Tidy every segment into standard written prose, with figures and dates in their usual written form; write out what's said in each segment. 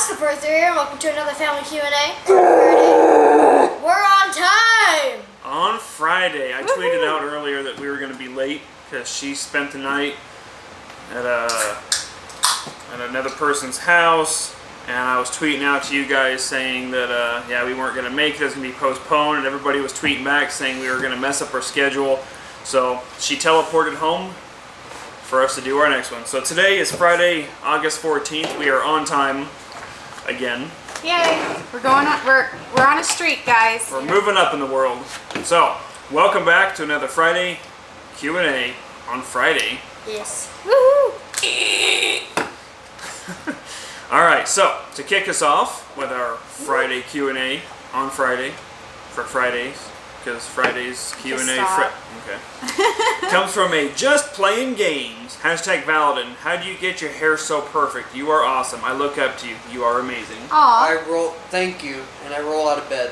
Christopher here, and welcome to another family Q&A. We're on time! On Friday. I tweeted out earlier that we were going to be late because she spent the night at another person's house, and I was tweeting out to you guys saying that yeah, we weren't going to make it, it was going to be postponed, and everybody was tweeting back saying we were going to mess up our schedule. So she teleported home for us to do our next one. So today is Friday, August 14th. We are on time again. Yay! We're on a streak, guys. We're moving up in the world. So, welcome back to another Friday Q&A on Friday. Yes. Woohoo! Alright, so to kick us off with our Friday Q&A on Friday, for Fridays, because Friday's Q&A okay. Comes from a Just Playing Games, #Valadin. How do you get your hair so perfect? You are awesome. I look up to you. You are amazing. Aww. Thank you, and I roll out of bed.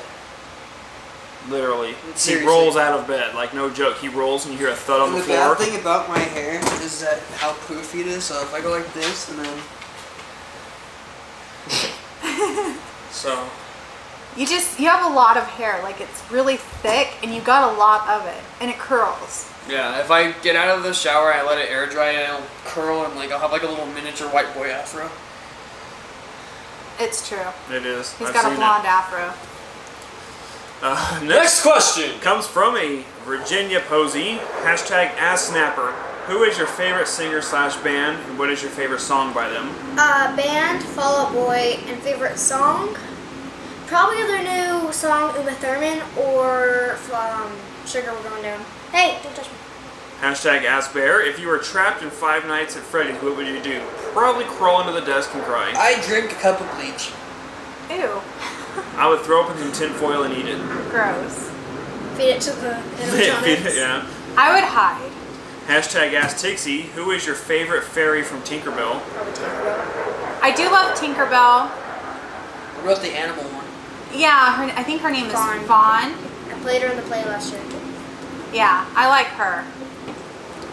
Literally. Seriously. He rolls out of bed, like no joke. He rolls and you hear a thud on the floor. The bad thing about my hair is that how poofy it is, so if I go like this and then... So... You have a lot of hair, like it's really thick and you got a lot of it and it curls. Yeah, if I get out of the shower, I let it air dry and it'll curl and like I'll have like a little miniature white boy afro. It's true. It is. He's got a blonde afro. Next question comes from a Virginia Posey, #AssSnapper. Who is your favorite singer/band and what is your favorite song by them? Band, Fall Out Boy, and favorite song? Probably their new song, Uma Thurman, or Sugar We're Going Down. Hey, don't touch me. #AskBear. If you were trapped in Five Nights at Freddy's, what would you do? Probably crawl under the desk and cry. I drink a cup of bleach. Ew. I would throw up in some tinfoil and eat it. Gross. Feed it to the Feed animatronics. it, yeah. I would hide. #AskTixie. Who is your favorite fairy from Tinkerbell? Probably Tinkerbell. I do love Tinkerbell. What about the animal one? Yeah, I think her name is Fawn. Fawn. I played her in the play last year. Yeah, I like her.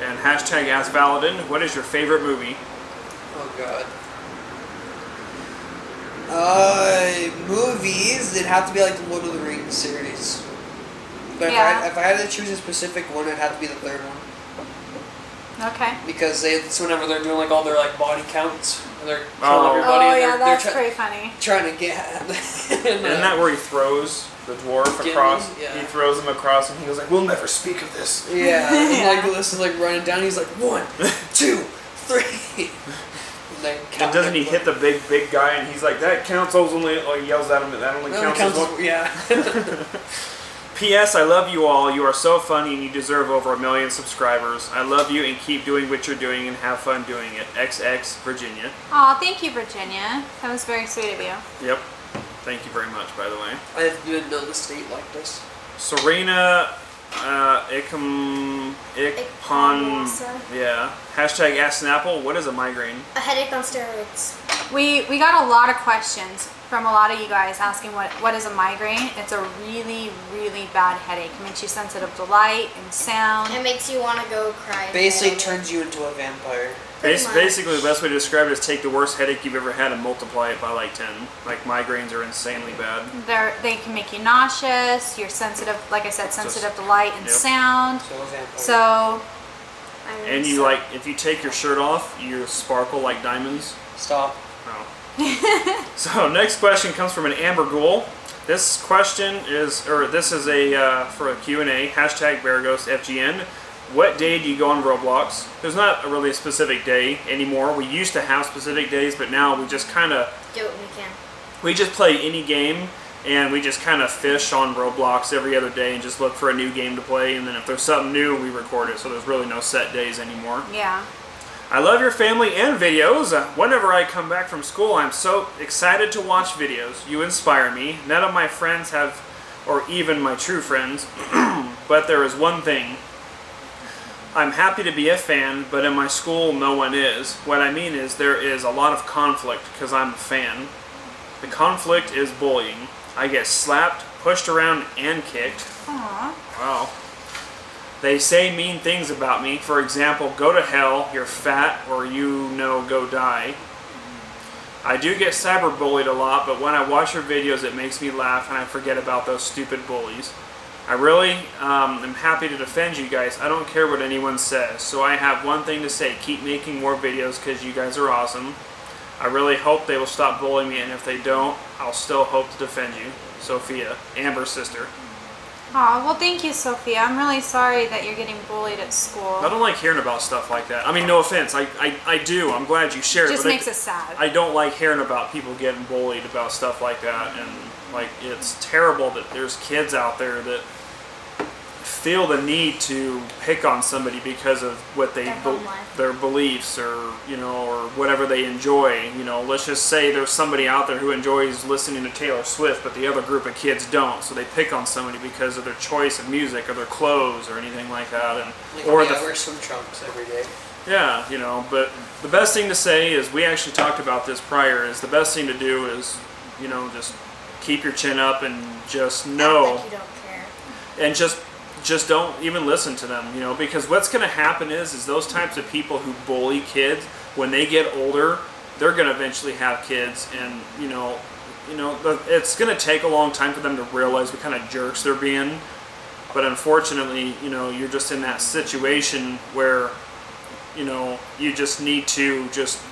And #AskValadin. What is your favorite movie? Oh god. Movies, it'd have to be like the Lord of the Rings series. But Yeah. if I had to choose a specific one, it'd have to be the third one. Okay. Because it's whenever they're doing like all their like body counts, and they're killing everybody. Oh and yeah, they're that's pretty funny. trying to get. Isn't that where he throws the dwarf Gimli? across? Yeah. He throws him across and he goes like, "We'll never speak of this." Yeah, and Yeah. like this is like running down. He's like 1, 2, 3. And doesn't he hit the big guy and he's like, "That counts only." Oh, he yells at him. That only counts as one. Yeah. P.S. I love you all. You are so funny and you deserve over 1 million subscribers. I love you and keep doing what you're doing and have fun doing it. XX Virginia. Aw, thank you, Virginia. That was very sweet of you. Yep. Thank you very much, by the way. I have been known the state like this. Serena Ikpon. Yeah. #AskSnapple. What is a migraine? A headache on steroids. We got a lot of questions from a lot of you guys asking what is a migraine. It's a really, really bad headache. It makes you sensitive to light and sound. It makes you want to go cry. Basically turns you into a vampire. Basically, the best way to describe it is take the worst headache you've ever had and multiply it by like 10. Like, migraines are insanely bad. They can make you nauseous. You're sensitive, like I said, sensitive to light and Yep. sound. So a vampire. So, And you like, if you take your shirt off, you sparkle like diamonds. Stop. Oh. So next question comes from an Amber Ghoul. This question is, this is a for a Q&A. #BereghostFGN. What day do you go on Roblox? There's not really a specific day anymore. We used to have specific days, but now we just kind of do what we can. we just play any game, and we just kind of fish on Roblox every other day and just look for a new game to play. And then if there's something new, we record it. So there's really no set days anymore. yeah. I love your family and videos. Whenever I come back from school, I'm so excited to watch videos. You inspire me. None of my friends have, or even my true friends, but there is one thing. I'm happy to be a fan, but in my school, no one is. What I mean is there is a lot of conflict because I'm a fan. The conflict is bullying. I get slapped, pushed around, and kicked. Aww. Wow. They say mean things about me. For example, go to hell, you're fat, or go die. I do get cyberbullied a lot, but when I watch your videos, it makes me laugh and I forget about those stupid bullies. I really am happy to defend you guys. I don't care what anyone says. So I have one thing to say. Keep making more videos because you guys are awesome. I really hope they will stop bullying me, and if they don't, I'll still hope to defend you. Sophia, Amber's sister. Aw, well thank you, Sophia. I'm really sorry that you're getting bullied at school. I don't like hearing about stuff like that. I mean, no offense. I do. I'm glad you shared It it. just makes us sad. I don't like hearing about people getting bullied about stuff like that. And, like, it's terrible that there's kids out there that feel the need to pick on somebody because of what they their beliefs or or whatever they enjoy. Let's just say there's somebody out there who enjoys listening to Taylor Swift, but the other group of kids don't, so they pick on somebody because of their choice of music or their clothes or anything like that. And I wear swim trunks every day. Yeah, but the best thing to say is, we actually talked about this prior, is the best thing to do is just keep your chin up and just know, Like you don't care. and just don't even listen to them, because what's going to happen is those types of people who bully kids, when they get older, they're going to eventually have kids, and it's going to take a long time for them to realize what kind of jerks they're being. But unfortunately, you're just in that situation where you just need to just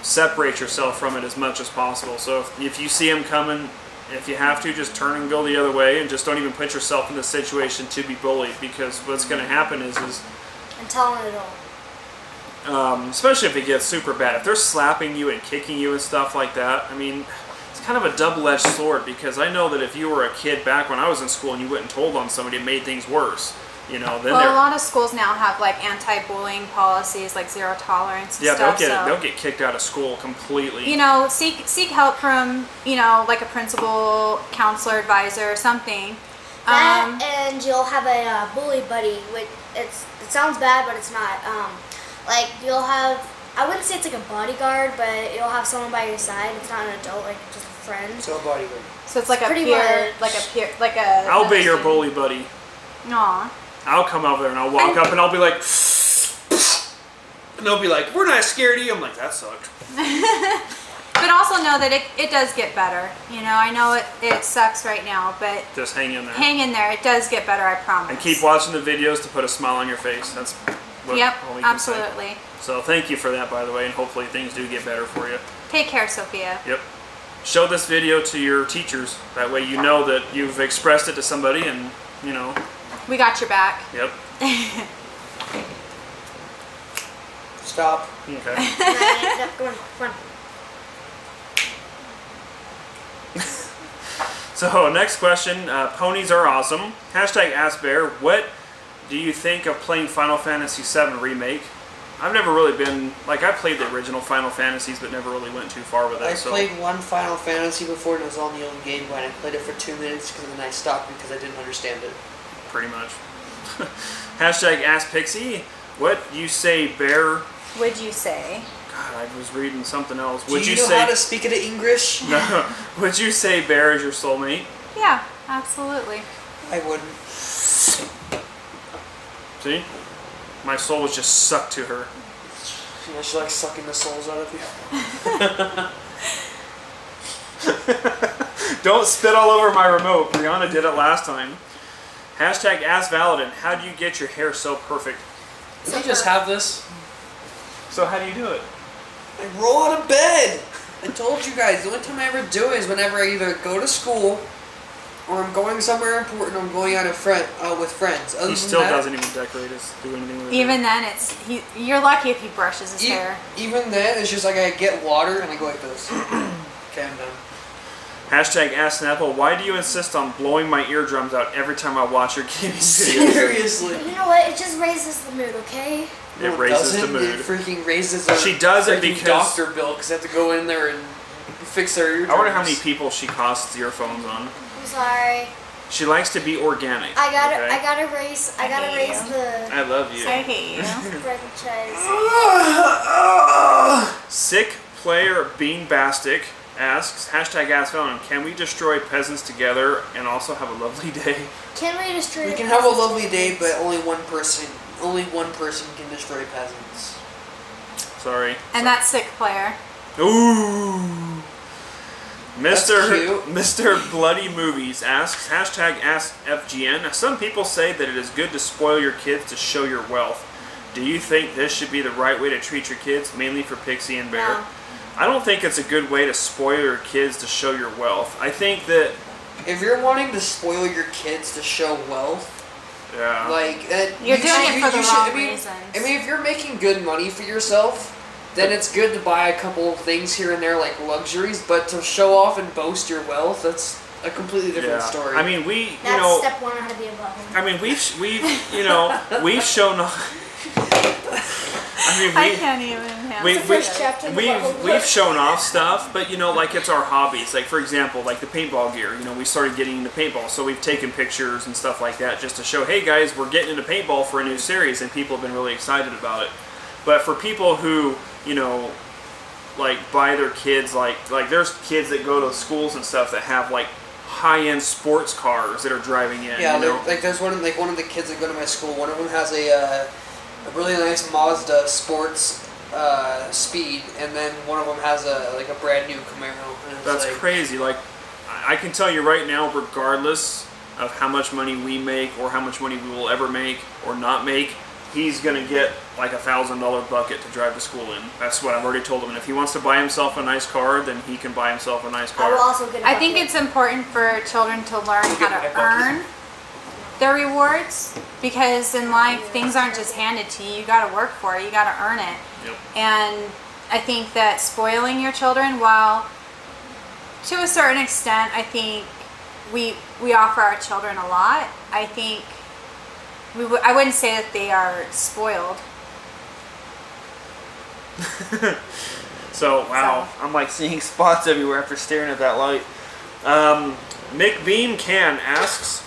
separate yourself from it as much as possible. So if you see them coming, if you have to, just turn and go the other way, and just don't even put yourself in the situation to be bullied, because what's going to happen is And tell an adult. especially if it gets super bad, if they're slapping you and kicking you and stuff like that, I mean, it's kind of a double-edged sword, because I know that if you were a kid back when I was in school and you went and told on somebody, it made things worse. Then well, a lot of schools now have like anti-bullying policies, like zero tolerance and stuff. They'll get kicked out of school completely. Seek help from like a principal, counselor, advisor, or something. That, and you'll have a bully buddy. Which it sounds bad, but it's not. Like you'll have, I wouldn't say it's like a bodyguard, but you'll have someone by your side. It's not an adult, like just a friend. So a bodyguard. So it's like a Pretty peer, much. like a. I'll be your bully buddy. Aw. I'll come over there and I'll walk up and I'll be like, and they'll be like, "We're not scared of you." I'm like, "That sucked." But also know that it does get better. I know it sucks right now, but Just hang in there. hang in there. It does get better, I promise. And keep watching the videos to put a smile on your face. That's what Yep, all we can say. absolutely. So thank you for that, by the way, and hopefully things do get better for you. Take care, Sophia. Yep. Show this video to your teachers. That way you know that you've expressed it to somebody, and We got your back. Yep. Stop. Okay. Come on. So next question, ponies are awesome. #AskBear, what do you think of playing Final Fantasy VII Remake? I've never really been, I played the original Final Fantasies, but never really went too far with it. I played one Final Fantasy before, and it was on the old Game Boy, and I played it for 2 minutes, and then I stopped because I didn't understand it. Pretty much. #AskPixie, what you say, Bear? Would you say? God, I was reading something else. Do you know how to speak it in English? No. Would you say Bear is your soulmate? Yeah, absolutely. I wouldn't. See? My soul was just sucked to her. She likes sucking the souls out of you. Don't spit all over my remote. Brianna did it last time. #AskValadin, how do you get your hair so perfect? Did you just have this? So how do you do it? I roll out of bed! I told you guys, the only time I ever do it is whenever I either go to school or I'm going somewhere important, I'm going out with friends. Other He still doesn't even decorate his, do anything with it. Even then, you're lucky if he brushes his hair. Even then, it's just like I get water and I go like this. Okay, I'm done. #AskSnapple, why do you insist on blowing my eardrums out every time I watch your gaming videos? Seriously. You know what? It just raises the mood, okay? It raises the It mood. freaking raises She does it because doctor bill because they have to go in there and fix their eardrums. I wonder how many people she costs earphones on. I'm sorry. She likes to be organic. I gotta I raise hate the I love you. I hate you. franchise. Sick player Beanbastic asks, #AskValadin, can we destroy peasants together and also have a lovely day? Can we destroy? We can have a lovely day, but only one person can destroy peasants. Sorry. And that's sick player. Ooh. That's cute. Mr. Bloody Movies asks, hashtag ask FGN. Some people say that it is good to spoil your kids to show your wealth. Do you think this should be the right way to treat your kids, mainly for Pixie and Bear? No. I don't think it's a good way to spoil your kids to show your wealth. I think that... If you're wanting to spoil your kids to show wealth, Yeah. like... You're doing it for the wrong reasons. I mean, if you're making good money for yourself, then it's good to buy a couple of things here and there, like luxuries, but to show off and boast your wealth, that's a completely different story. I mean, That's step one on how to be a bum. I mean, we've shown off... I can't even handle We, it. the first chapter of the Bible. we've shown off stuff, but like it's our hobbies. Like for example, like the paintball gear. We started getting into paintball, so we've taken pictures and stuff like that just to show, hey guys, we're getting into paintball for a new series, and people have been really excited about it. But for people who like buy their kids like there's kids that go to schools and stuff that have like high-end sports cars that are driving in. Yeah, like there's one of the kids that go to my school. One of them has a really nice Mazda sports Speed, and then one of them has a brand new Camaro. That's crazy. Like I can tell you right now, regardless of how much money we make or how much money we will ever make or not make, he's gonna get like $1,000 bucket to drive to school in. That's what I've already told him. And if he wants to buy himself a nice car, then he can buy himself a nice I will car. also get a I think bucket. it's important for children to learn how to earn their rewards, because in life things aren't just handed to you. You got to work for it. You got to earn it. Yep. And I think that spoiling your children, while to a certain extent, I think we offer our children a lot. I think I wouldn't say that they are spoiled. So wow, I'm like seeing spots everywhere after staring at that light. Mick Beam Can asks,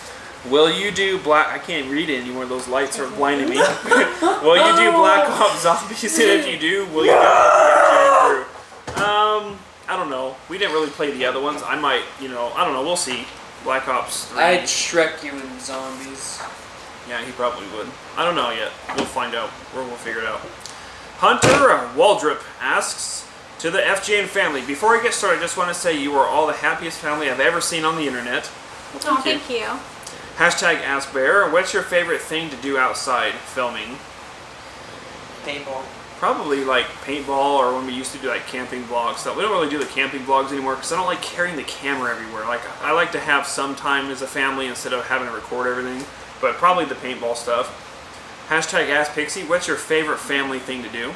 will you do Black... I can't read it anymore. Those lights are blinding me. Will you do Black Ops Zombies? And if you do, will you go with the FGN crew? I don't know. We didn't really play the other ones. I might, I don't know. We'll see. Black Ops 3. I'd Shrek you in zombies. Yeah, he probably would. I don't know yet. We'll find out. We'll figure it out. Hunter Waldrop asks, to the FGN family, before I get started, I just want to say you are all the happiest family I've ever seen on the internet. Oh, thank you. Hashtag Ask Bear, what's your favorite thing to do outside filming? Paintball. Probably like paintball, or when we used to do like camping vlogs stuff. We don't really do the camping vlogs anymore because I don't like carrying the camera everywhere. Like I like to have some time as a family instead of having to record everything. But probably the paintball stuff. Hashtag Ask Pixie, what's your favorite family thing to do?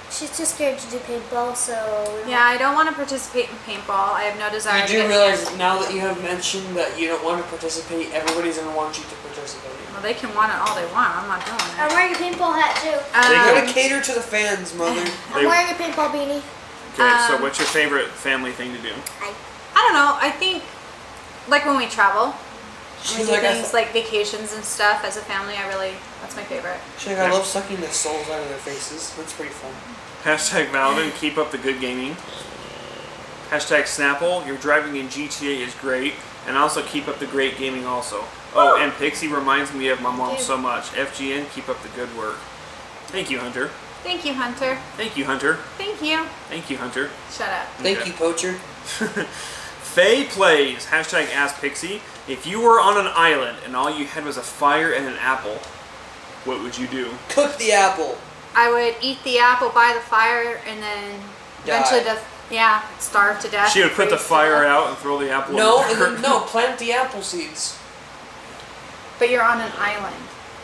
She's too scared to do paintball, so... Yeah, I don't want to participate in paintball. I have no desire You to do get realize in. now that you have mentioned that you don't want to participate, everybody's going to want you to participate. Well, they can want it all they want. I'm not doing I'm it. wearing a paintball hat, too. You got to cater to the fans, mother. I'm wearing a paintball beanie. Okay, so what's your favorite family thing to do? I don't know. I think, like when we travel, we She's do like, things like vacations and stuff as a family. That's my favorite. I love sucking the souls out of their faces. That's pretty fun. Hashtag Valvin, keep up the good gaming. Hashtag Snapple, your driving in GTA is great. And also keep up the great gaming also. Oh, and Pixie reminds me of my mom so much. FGN, keep up the good work. Thank you, Hunter. Thank you, Hunter. Thank you, Hunter. Thank you. Thank you, Hunter. Shut up. Thank you, Poacher. Faye Plays, hashtag Ask Pixie. If you were on an island and all you had was a fire and an apple, what would you do? Cook the apple. I would eat the apple by the fire and then eventually starve to death. She would put the freeze to fire death. out and throw the apple No, in and the then, no, plant the apple seeds. But you're on an island.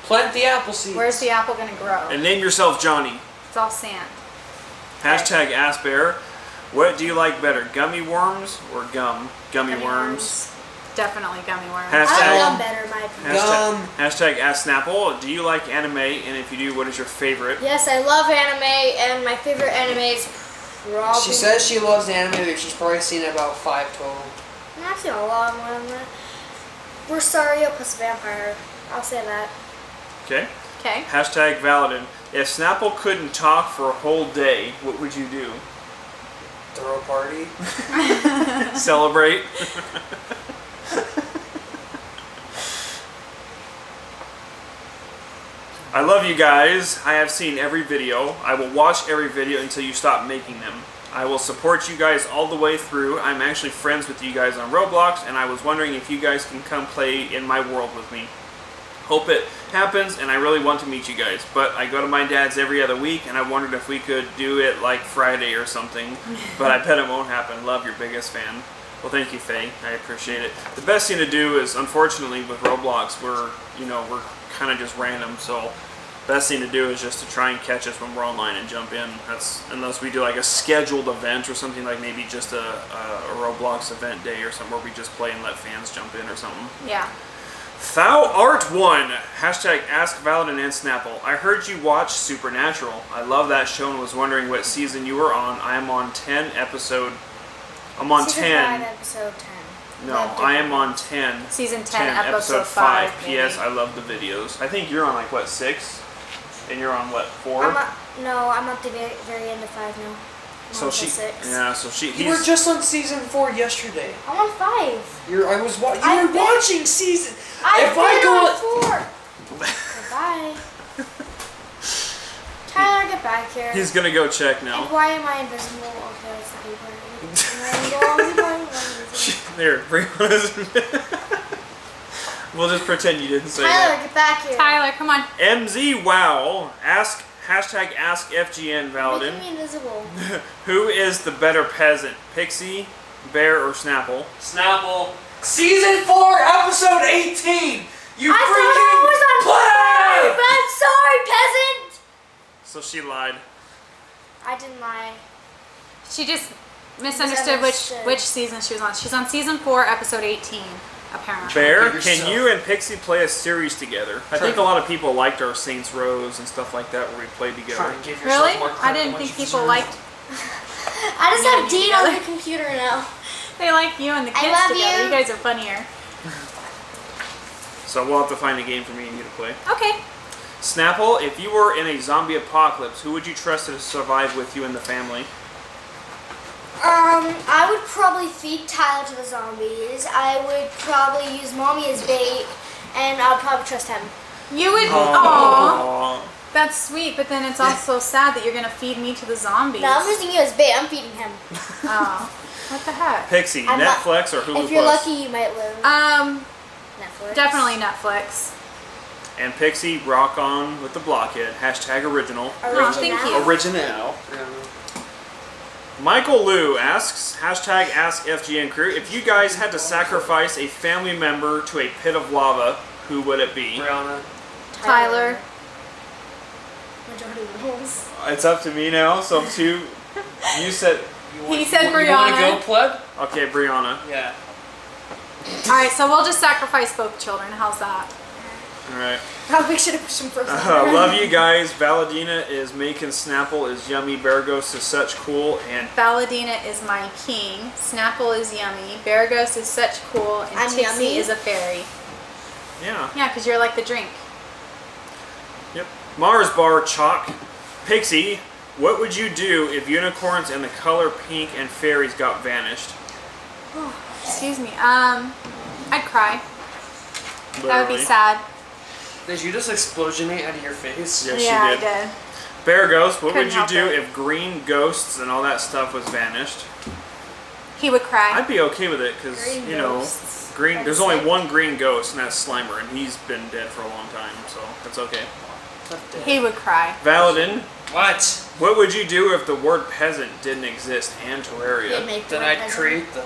Plant the apple seeds. Where's the apple going to grow? And name yourself Johnny. It's all sand. Hashtag Ask Bear. What do you like better, gummy worms or gum? Gummy worms. Definitely gummy worms. I like Hashtag, gum better, in my opinion. hashtag Ask Snapple. Do you like anime? And if you do, what is your favorite? Yes, I love anime, and my favorite anime is probably... She says she loves anime, but she's probably seen about 5 total. I've seen a lot more than that. Rosario plus Vampire. I'll say that. Okay. Okay. Hashtag Valadin. If Snapple couldn't talk for a whole day, what would you do? Throw a party. Celebrate. I love you guys. I have seen every video. I will watch every video until you stop making them. I will support you guys all the way through. I'm actually friends with you guys on Roblox, and I was wondering if you guys can come play in my world with me. Hope it happens, and I really want to meet you guys. But I go to my dad's every other week, and I wondered if we could do it like Friday or something. But I bet it won't happen. Love, your biggest fan. Well, thank you, Faye. I appreciate it. The best thing to do is, unfortunately, with Roblox, we're kind of just random. So, best thing to do is just to try and catch us when we're online and jump in. That's unless we do like a scheduled event or something, like maybe just a Roblox event day or something where we just play and let fans jump in or something. Yeah. Thou art one. Hashtag Ask Valadin and Snapple. I heard you watch Supernatural. I love that show and was wondering what season you were on. I am on 10 episode. I'm on Season 10. 5, episode 10. No, I am on 10. Season 10, episode 5. P.S. I love the videos. I think you're on like what, 6? And you're on what, 4? I'm at the very end of 5 now. So she, 6. yeah. So she. You were just on season 4 yesterday. I'm on 5. You were watching season. I've If been I go on 4. Goodbye. Tyler, get back here. He's gonna go check now. And why am I invisible? Okay, that's not even There, bring on his. We'll just pretend you didn't say Tyler, that. get back here. Tyler, come on. MZ Wow. Hashtag Ask FGN Valadin. Making me invisible. Who is the better peasant? Pixie, Bear, or Snapple? Snapple. Season 4, episode 18. You I freaking thought I was on 5, play. but I'm sorry, peasant. So she lied. I didn't lie. She just misunderstood which season she was on. She's on season 4, episode 18, apparently. Bear, Give can yourself- you and Pixie play a series together? I think a lot of people liked our Saints Rows and stuff like that where we played Try together. and give yourself Really? more I credit didn't than think what you people deserve. liked. I just have you Dean on together. the computer now. They like you and the I kids love together. you. You guys are funnier. So we'll have to find a game for me and you to play. Okay. Snapple, if you were in a zombie apocalypse, who would you trust to survive with you and the family? I would probably feed Tyler to the zombies. I would probably use Mommy as bait, and I'll probably trust him. You would. Aww. Aw. That's sweet, but then it's also sad that you're gonna feed me to the zombies. No, I'm using you as bait. I'm feeding him. Oh. What the heck? Pixie, I'm not- Netflix or Hulu If you're Plus? lucky, you might live. Netflix. Definitely Netflix. And Pixie, rock on with the blockhead. Hashtag original. Oh, thank you. Original. Michael Liu asks, hashtag Ask FGN Crew, if you guys had to sacrifice a family member to a pit of lava, who would it be? Brianna. Tyler. Majority rules. It's up to me now, so two. You said. He said You want to go, Brianna. pleb? Okay, Brianna. Yeah. Alright, so we'll just sacrifice both children. How's that? Alright. Probably should have pushed him first. Love you guys. Valadina is making Snapple is yummy. Bereghost is such cool. And Valadina is my king. Snapple is yummy. Bereghost is such cool. And I'm Tipsy yummy. is a fairy. yeah. Yeah, because you're like the drink. Yep. Mars Bar Chalk. Pixie, what would you do if unicorns and the color pink and fairies got vanished? Excuse me. I'd cry. That would be Literally. sad. Did you just explosionate out of your face? Yes, Yeah, she did. I did. Bereghost, what Couldn't would you help do it. if green ghosts and all that stuff was vanished? He would cry. I'd be okay with it because, Green you know, ghosts. green. That's There's only it. one green ghost, and that's Slimer, and he's been dead for a long time, so that's okay. He would cry. Valadin, What? what would you do if the word peasant didn't exist and They'd Terraria? make the Then right I'd peasant. create them.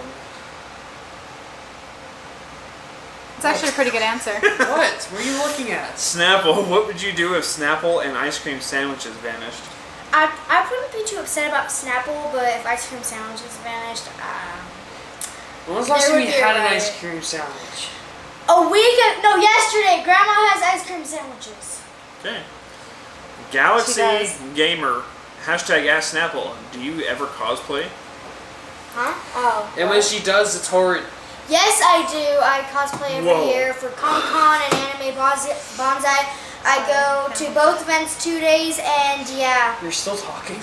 It's actually a pretty good answer. What? What are you looking at? Snapple, what would you do if Snapple and ice cream sandwiches vanished? I wouldn't be too upset about Snapple, but if ice cream sandwiches vanished, When was the last There time would you be a had an riot. ice cream sandwich? yesterday, Grandma has ice cream sandwiches. Okay. She Galaxy does. Gamer, hashtag Ask Snapple, do you ever cosplay? Huh? Oh. And when she does, it's horrid. Yes, I do. I cosplay every Whoa. year for Comic Con and Anime Bonsai. I go to both events 2 days, and yeah, You're still talking.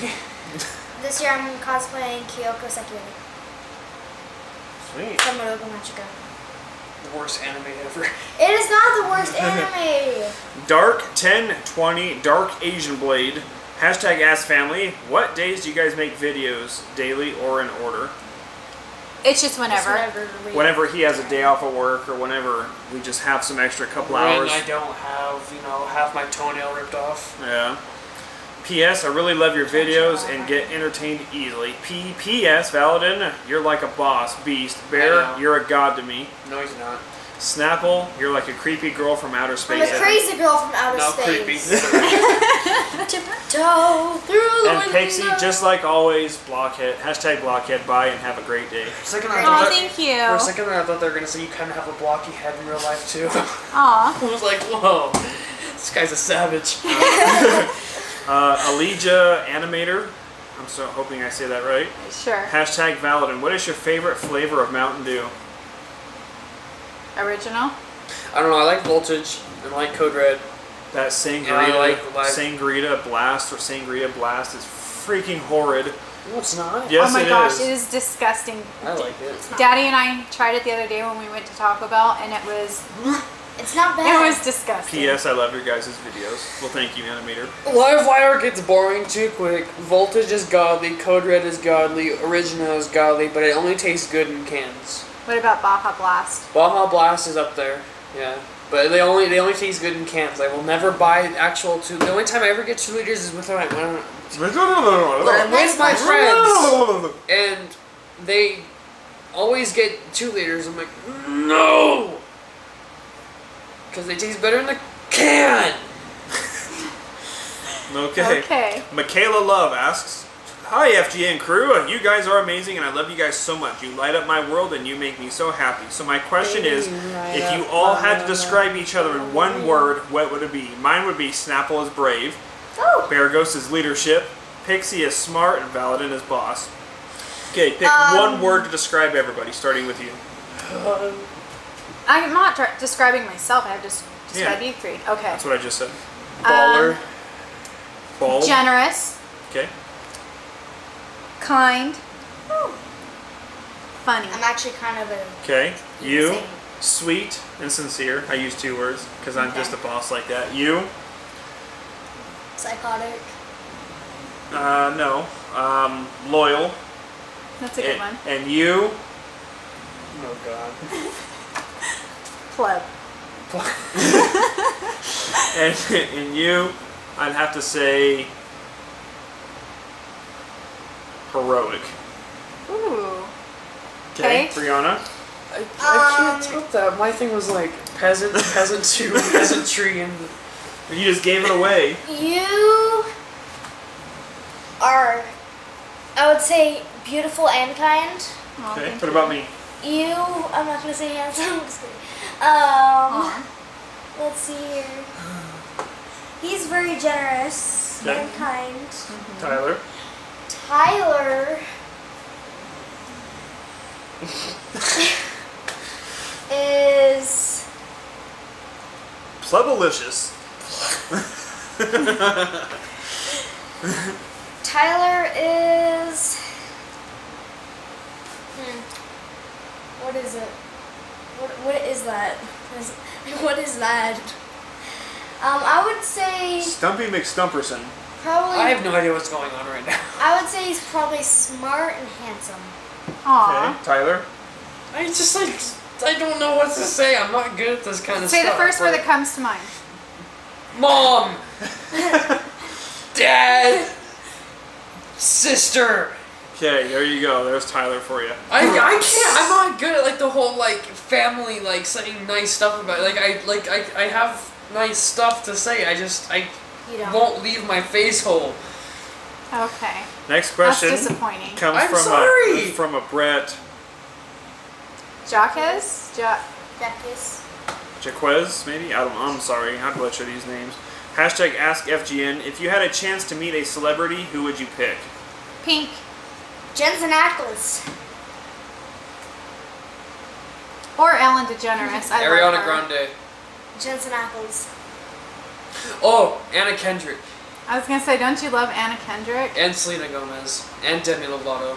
this year I'm cosplaying Kyoko Sakiori Sweet. from Bereghostgames. the worst anime ever. It is not the worst anime. Dark 1020 Dark Asian Blade. Hashtag Ask Family. What days do you guys make videos? Daily or in order? It's just whenever. Whenever he has a day off of work, or whenever we just have some extra couple hours. When I don't have, half my toenail ripped off. Yeah. P.S. I really love your videos and get entertained easily. P.S. Valadin, you're like a boss. Beast. Bear, you're a god to me. No, he's not. Snapple, you're like a creepy girl from outer space. I'm a crazy girl from outer Creepy. Tiptoe through the And Pixie, just like always, Blockhead. Hashtag Blockhead. Bye and have a great day. For a second, Oh, thank you. For a second there, I thought they were going to say you kind of have a blocky head in real life, too. Aw. I was like, whoa, this guy's a savage. Elijah Animator. I'm so hoping I say that right. Sure. Hashtag Valadin. What is your favorite flavor of Mountain Dew? Original? I don't know, I like Voltage and I like Code Red. That Sangria, And I like Sangria Blast or Sangria Blast is freaking horrid. No, it's not. Yes, oh my it gosh, is. it is disgusting. I like it. Daddy and I tried it the other day when we went to Taco Bell, and it was It's not bad. it was disgusting. P.S. I love your guys' videos. Well, thank you, Animator. Live Wire gets boring too quick. Voltage is godly, Code Red is godly, Original is godly, but it only tastes good in cans. What about Baja Blast? Baja Blast is up there, yeah. But they only taste good in cans. I will never buy actual 2. The only time I ever get 2 liters is with my friends, and they always get 2 liters. I'm like, no, because they taste better in the can. Okay. Michaela Love asks, "Hi FGN crew, you guys are amazing and I love you guys so much. You light up my world and you make me so happy. So my question is, if you all had to describe each other in one word, what would it be? Mine would be Snapple is brave, Oh. Bereghost is leadership, Pixie is smart, and Valadin is boss." Okay, pick one word to describe everybody, starting with you. I'm not describing myself. I have to describe Yeah. you 3. Okay. That's what I just said. Baller. Bald. Generous, Okay. kind, funny. I'm actually kind of a. Okay. You, Same. sweet and sincere. I use 2 words because I'm just a boss like that. You, Psychotic. no. Loyal. That's a good one. And you, Oh God. Pleb. and you, I'd have to say heroic. Ooh. Okay, Okay. Brianna. I can't top that. My thing was like peasant 2, peasantry, and You just gave it away. You are, I would say, beautiful and kind. Oh, Okay. thank What you. about me? You, I'm not gonna say handsome. I'm just kidding. Aw. Let's see here. He's very generous Okay. and kind. Tyler. Tyler is Plebelicious. Tyler is what is it? What is that? What is that? I would say Stumpy McStumperson. probably. I have no idea what's going on right now. I would say he's probably smart and handsome. Aw. Okay. Tyler. I just I don't know what to say. I'm not good at this kind of Say stuff. the first word but- that comes to mind. Mom, Dad, sister. Okay, there you go. There's Tyler for you. I can't. I'm not good at like the whole like family like saying nice stuff about it. I have nice stuff to say. I You don't. won't leave my face hole. Okay. Next question That's disappointing. comes I'm from sorry. from a Brett Jacques? Jacques. Jaquez, maybe? I'm sorry. I butcher these names. Hashtag Ask FGN. If you had a chance to meet a celebrity, who would you pick? Pink. Jensen Ackles. Or Ellen DeGeneres. I love Ariana her. Grande. Jensen Ackles. Oh, Anna Kendrick I was gonna say, don't you love Anna Kendrick? and Selena Gomez and Demi Lovato.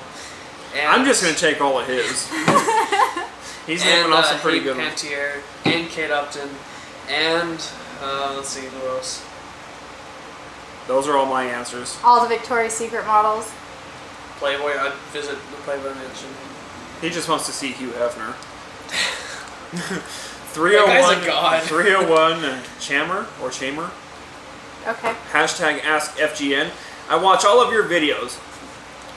And I'm just going to take all of his. He's naming off some pretty Hayden good ones. Pantier, and Kate Upton, and let's see who else. Those are all my answers. All the Victoria's Secret models. Playboy. I'd visit the Playboy Mansion. He just wants to see Hugh Hefner. That guy's a god. 301 Chamer. Okay. Hashtag AskFGN. I watch all of your videos,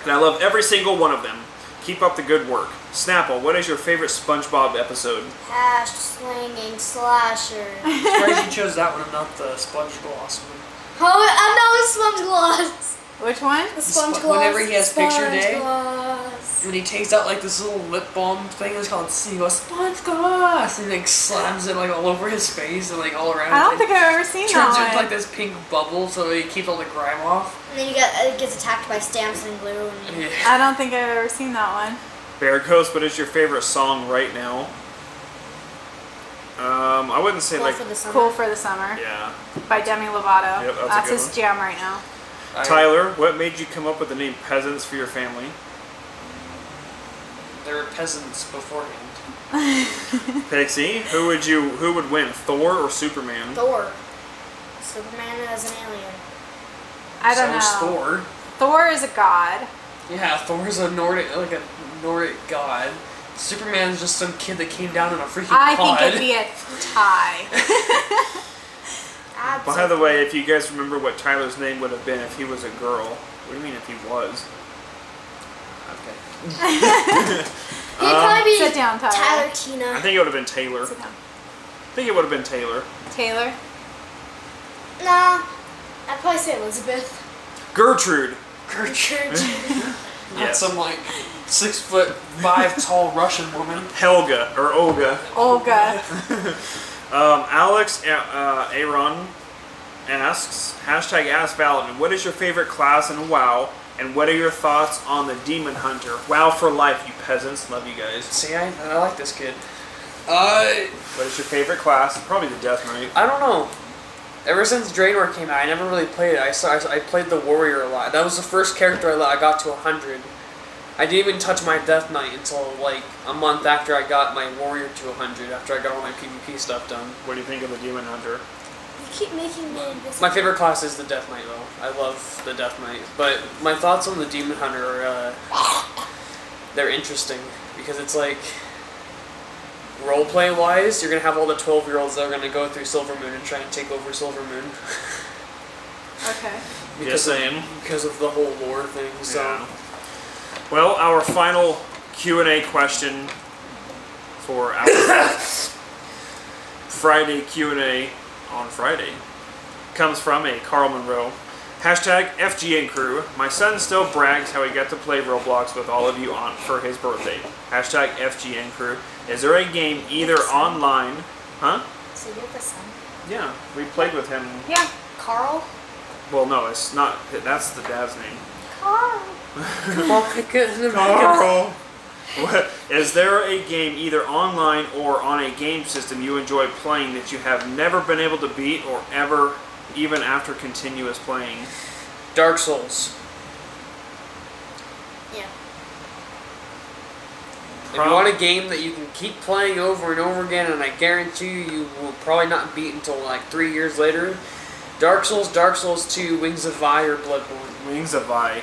and I love every single one of them. Keep up the good work. Snapple, what is your favorite SpongeBob episode? Hash slinging slasher. Surprised you chose that one and not the Sponge Gloss one. Oh, I know it's sponge gloss. Which one? The sponge gloss. Whenever he has picture sponge day. gloss. When he takes out like this little lip balm thing, it's called Sponge Gloss, and like slams it like all over his face and like all around. I don't think I've ever seen turns that into one. like this pink bubble, so he keeps all the grime off. And then it gets attacked by stamps and glue. And Yeah. I don't think I've ever seen that one. Bereghostgames, what is your favorite song right now? I wouldn't say Cool like... for the summer. Cool for the Summer Yeah. by Demi Lovato. Yep, that's a That's good his one. jam right now. Tyler, what made you come up with the name Peasants for your family? There were peasants beforehand. Pixie, who would win, Thor or Superman? Thor. Superman as an alien. I don't know. So is Thor. Thor is a god. Yeah, Thor's a Nordic god. Superman's just some kid that came down in a freaking I pod. think it'd be a tie. By the way, if you guys remember what Tyler's name would have been if he was a girl. What do you mean if he was? Okay. He'd probably be Sit down, Tyler. Tyler I Tina. think it would have been Taylor. Sit down. I think it would have been Taylor. Taylor. Nah, I'd probably say Elizabeth. Gertrude. Gertrude. Not Yes. some like 6'5" tall Russian woman. Helga or Olga. Olga. Alex Aaron asks, hashtag AskValid, what is your favorite class in WoW, and what are your thoughts on the Demon Hunter? WoW for life, you peasants. Love you guys. See, I like this kid. What is your favorite class? Probably the Death Knight. I don't know. Ever since Draenor came out, I never really played it. I played the Warrior a lot. That was the first character I got to 100. I didn't even touch my Death Knight until like a month after I got my Warrior to 100, after I got all my PvP stuff done. What do you think of the Demon Hunter? You keep making me invisible. My favorite class is the Death Knight, though. I love the Death Knight. But my thoughts on the Demon Hunter are, they're interesting. Because it's like, roleplay wise, you're going to have all the 12-year-olds that are going to go through Silver Moon and try and take over Silver Moon. Okay. Because of the whole lore thing, so... Yeah. Well, our final Q&A question for our Friday Q&A on Friday comes from a Carl Monroe. Hashtag FGN crew. My son still brags how he got to play Roblox with all of you on for his birthday. Hashtag FGN crew. Is there a game either online? Huh? So you're the son. Yeah, we played with him. Yeah. Carl? Well, no, it's not. That's the dad's name. Carl. Carl. What, is there a game either online or on a game system you enjoy playing that you have never been able to beat or ever, even after continuous playing? Dark Souls. Yeah. If you want a game that you can keep playing over and over again, and I guarantee you will probably not beat until like 3 years later, Dark Souls 2, Wings of Vi, or Bloodborne. Wings of Vi,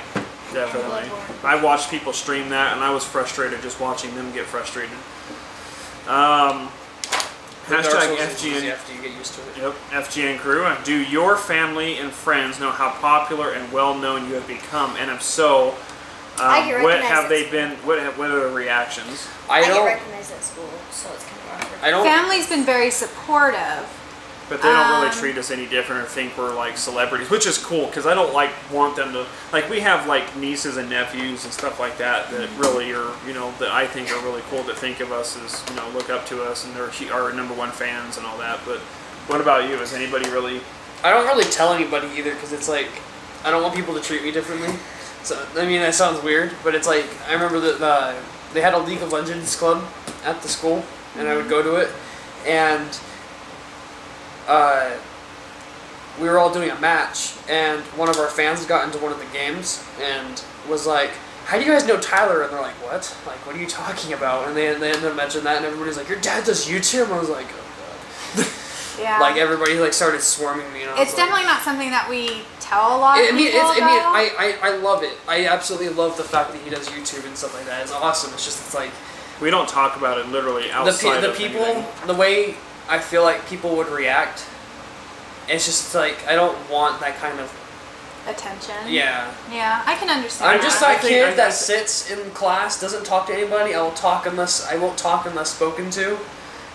definitely. I watched people stream that, and I was frustrated just watching them get frustrated. Hashtag FGN. After you get used to it. Yep, FGN crew. Do your family and friends know how popular and well known you have become? And if so, I get what recognized have at they been? What are the reactions? I get don't. recognized at school, so it's kind of awkward. I don't. Family's been very supportive. But they don't really treat us any different or think we're like celebrities, which is cool because I don't want them to we have like nieces and nephews and stuff like that really are that I think are really cool to think of us as look up to us and they're our number one fans and all that. But what about you? Is anybody really? I don't really tell anybody either because it's like I don't want people to treat me differently. So I mean that sounds weird, but it's like I remember that they had a League of Legends club at the school, and I would go to it, and we were all doing a match, and one of our fans got into one of the games and was like, how do you guys know Tyler? And they're like, what? Like, what are you talking about? And they end up mentioning that, and everybody's like, your dad does YouTube? And I was like, oh god. Yeah. Like everybody like started swarming me. And I was It's definitely not something that we tell a lot of people I love it. I absolutely love the fact that he does YouTube and stuff like that. It's awesome. It's like We don't talk about it literally outside the of people, anything. the way I feel like people would react. It's just like I don't want that kind of attention. Yeah. Yeah, I can understand. I'm just I that think- kid that sits in class, doesn't talk to anybody. I won't talk unless spoken to.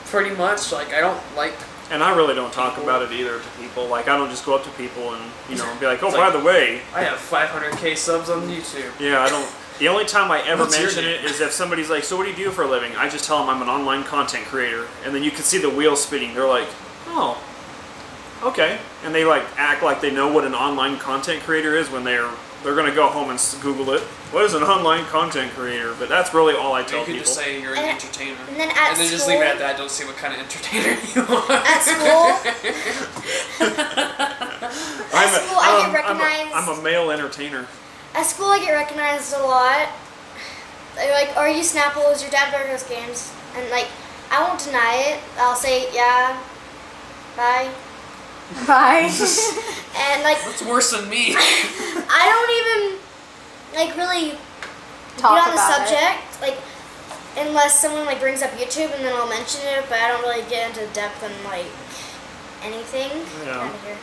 Pretty much, like I don't like. And I really don't talk people. about it either to people. Like, I don't just go up to people and, be like, oh, It's by like- the way. I have 500K subs on YouTube. Yeah, I don't. The only time I ever What's your mention name? it is if somebody's like, so what do you do for a living? I just tell them I'm an online content creator. And then you can see the wheels spinning. They're like, oh, okay. And they like act like they know what an online content creator is when they're going to go home and Google it. What is an online content creator? But that's really all I tell You could people. just say you're an entertainer. And then at just school- leave it at that. Don't say what kind of entertainer you are. At school, I get recognized. I'm a male entertainer. At school, I get recognized a lot. They're like, "Are you Snapple? Is your dad Bereghostgames?" And like, I won't deny it. I'll say, "Yeah, bye." Bye. And like, That's worse than me. I don't even like really Talk get on the about it. subject, like unless someone like brings up YouTube, and then I'll mention it. But I don't really get into depth on like anything. Yeah. Get out of here.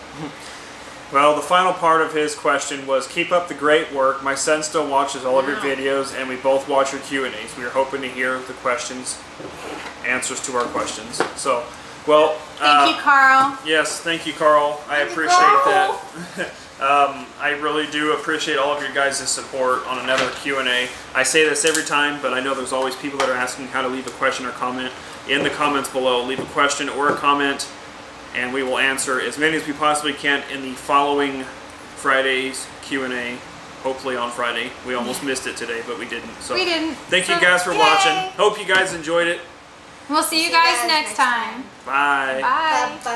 Well, the final part of his question was, keep up the great work. My son still watches all of your videos, and we both watch your Q&As. We are hoping to hear the questions, answers to our questions. So, well... Thank you, Carl. Yes, thank you, Carl. I Thank you, appreciate Carl. that. I really do appreciate all of your guys' support on another Q&A. I say this every time, but I know there's always people that are asking how to leave a question or comment. In the comments below, leave a question or a comment, and we will answer as many as we possibly can in the following Friday's Q&A. Hopefully on Friday. We almost missed it today, but we didn't. So We didn't. thank you guys for Yay. watching. Hope you guys enjoyed it. We'll see you guys next time. Bye. Bye. Bye.